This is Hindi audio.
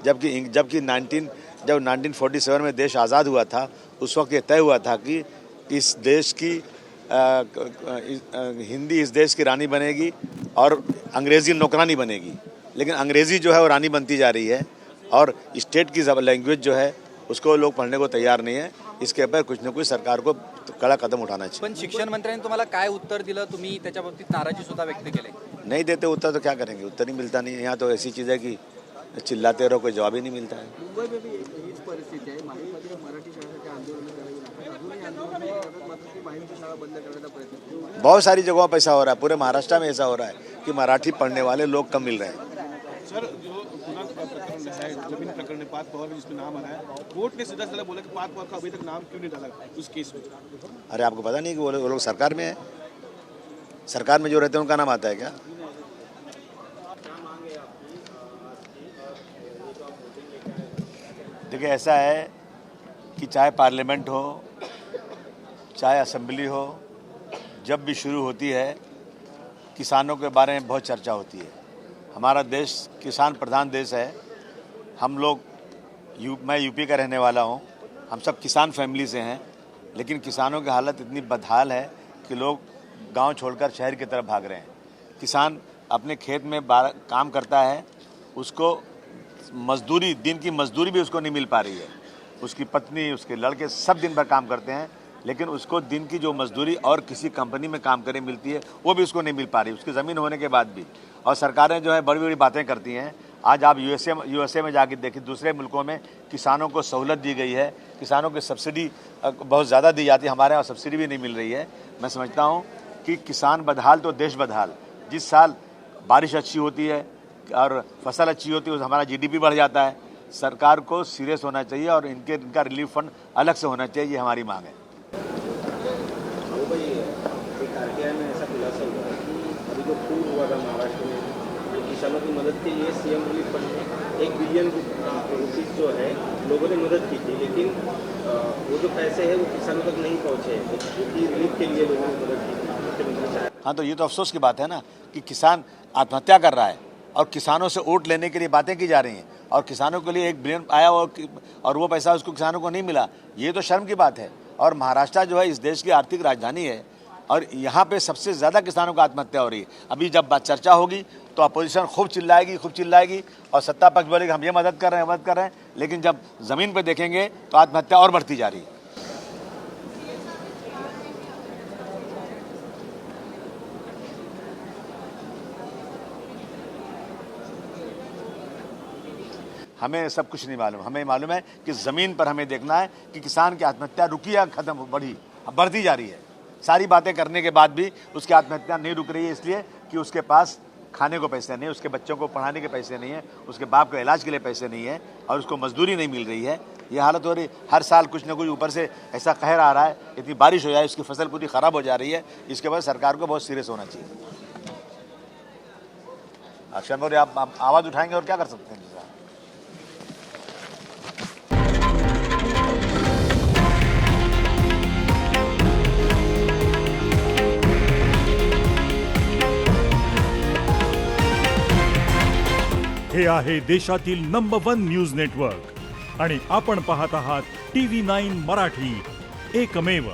जबकि जबकि 1947 में देश आज़ाद हुआ था, उस वक्त ये तय हुआ था कि इस देश की हिंदी इस देश की रानी बनेगी और अंग्रेज़ी नौकरानी बनेगी। लेकिन अंग्रेज़ी जो है वो रानी बनती जा रही है और स्टेट की लैंग्वेज जो है उसको लोग पढ़ने को तैयार नहीं है। इसके ऊपर कुछ ना कुछ सरकार को कड़ा कदम उठाना चाहिए। पण शिक्षण मंत्र्यांनी तुम्हाला काय उत्तर दिलं, तुम्ही त्याच्या बाबतीत नाराजी सुद्धा व्यक्त केली? नहीं देते उत्तर तो क्या करेंगे, उत्तर ही मिलता नहीं है। यहाँ तो ऐसी चीज़ है कि चिल्लाते रहो, कोई जवाब ही नहीं मिलता है। मुंबई में भी हीच परिस्थिती आहे। माहीमध्ये मराठी शाळेसाठी आंदोलन करावी लागतात, अजूनही आंदोलन करतात, मात्र ती बाहेरची शाळा बंद करण्याचा प्रयत्न। बहुत सारी जगहों पर ऐसा हो रहा है, पूरे महाराष्ट्र में ऐसा हो रहा है कि मराठी पढ़ने वाले लोग कम मिल रहे हैं। सर, जो पूरा प्रकरण है, जमीन प्रकरण पार्थ पवार जिसमें नाम आ रहा है, कोर्ट ने सीधा सीधा बोला कि पार्थ पवार का अभी तक नाम क्यों नहीं डाला उस केस में? अरे आपको पता नहीं कि वो लोग सरकार में है, सरकार में जो रहते हैं उनका नाम आता है क्या? देखिए ऐसा है कि चाहे पार्लियामेंट हो, चाहे असेंबली हो, जब भी शुरू होती है किसानों के बारे में बहुत चर्चा होती है। हमारा देश किसान प्रधान देश है। हम लोग मैं यूपी का रहने वाला हूँ, हम सब किसान फैमिली से हैं, लेकिन किसानों की हालत इतनी बदहाल है कि लोग गांव छोड़कर शहर की तरफ भाग रहे हैं। किसान अपने खेत में काम करता है, उसको मजदूरी, दिन की मजदूरी भी उसको नहीं मिल पा रही है। उसकी पत्नी, उसके लड़के सब दिन भर काम करते हैं, लेकिन उसको दिन की जो मजदूरी और किसी कंपनी में काम करे मिलती है वो भी उसको नहीं मिल पा रही, उसकी ज़मीन होने के बाद भी। और सरकारें जो है बड़ी बड़ी बातें करती हैं। आज आप यूएसए में जाके देखिए, दूसरे मुल्कों में किसानों को सहूलत दी गई है, किसानों की सब्सिडी बहुत ज़्यादा दी जाती है, हमारे यहाँ सब्सिडी भी नहीं मिल रही है। मैं समझता हूँ कि किसान बदहाल तो देश बदहाल। जिस साल बारिश अच्छी होती है और फसल अच्छी होती है, हमारा जीडीपी बढ़ जाता है। सरकार को सीरियस होना चाहिए और इनका रिलीफ फंड अलग से होना चाहिए, ये हमारी मांग है। आरटीआई में ऐसा खुलासा हुआ है कि अभी जो पूर हुआ था महाराष्ट्र में, तो किसानों की मदद के लिए सीएम रिलीफ फंड में 1 बिलियन रुपीज़ जो है लोगों ने मदद की थी, लेकिन वो जो पैसे हैं वो किसानों तक नहीं पहुँचे, क्योंकि रिलीफ के लिए लोगों ने मदद की थी मुख्यमंत्री साहब। हाँ, तो ये तो अफसोस की बात है ना कि किसान आत्महत्या कर रहा है और किसानों से वोट लेने के लिए बातें की जा रही हैं और किसानों के लिए 1 बिलियन आया और वो पैसा उसको किसानों को नहीं मिला। ये तो शर्म की बात है। और महाराष्ट्र जो है इस देश की आर्थिक राजधानी है और यहाँ पे सबसे ज़्यादा किसानों को आत्महत्या हो रही है। अभी जब बात चर्चा होगी तो अपोजिशन खूब चिल्लाएगी और सत्ता पक्ष बोलेगा हम ये मदद कर रहे हैं, लेकिन जब ज़मीन पे देखेंगे तो आत्महत्या और बढ़ती जा रही है। हमें सब कुछ नहीं मालूम, हमें मालूम है कि ज़मीन पर हमें देखना है कि किसान की आत्महत्या रुकी या खत्म बढ़ती जा रही है। सारी बातें करने के बाद भी उसकी आत्महत्या नहीं रुक रही है, इसलिए कि उसके पास खाने को पैसे नहीं, उसके बच्चों को पढ़ाने के पैसे नहीं है, उसके बाप के इलाज के लिए पैसे नहीं है और उसको मजदूरी नहीं मिल रही है। ये हालत हो रही। हर साल कुछ ना कुछ ऊपर से ऐसा कहर आ रहा है, इतनी बारिश हो जाए उसकी फसल पूरी ख़राब हो जा रही है। इसके बाद सरकार को बहुत सीरियस होना चाहिए। अक्षर मौर्य, आप आवाज़ उठाएंगे और क्या कर सकते हैं? हे आहे देशातील नंबर 1 न्यूज नेटवर्क आणि आपण पाहत आहात TV9 मराठी, एकमेव।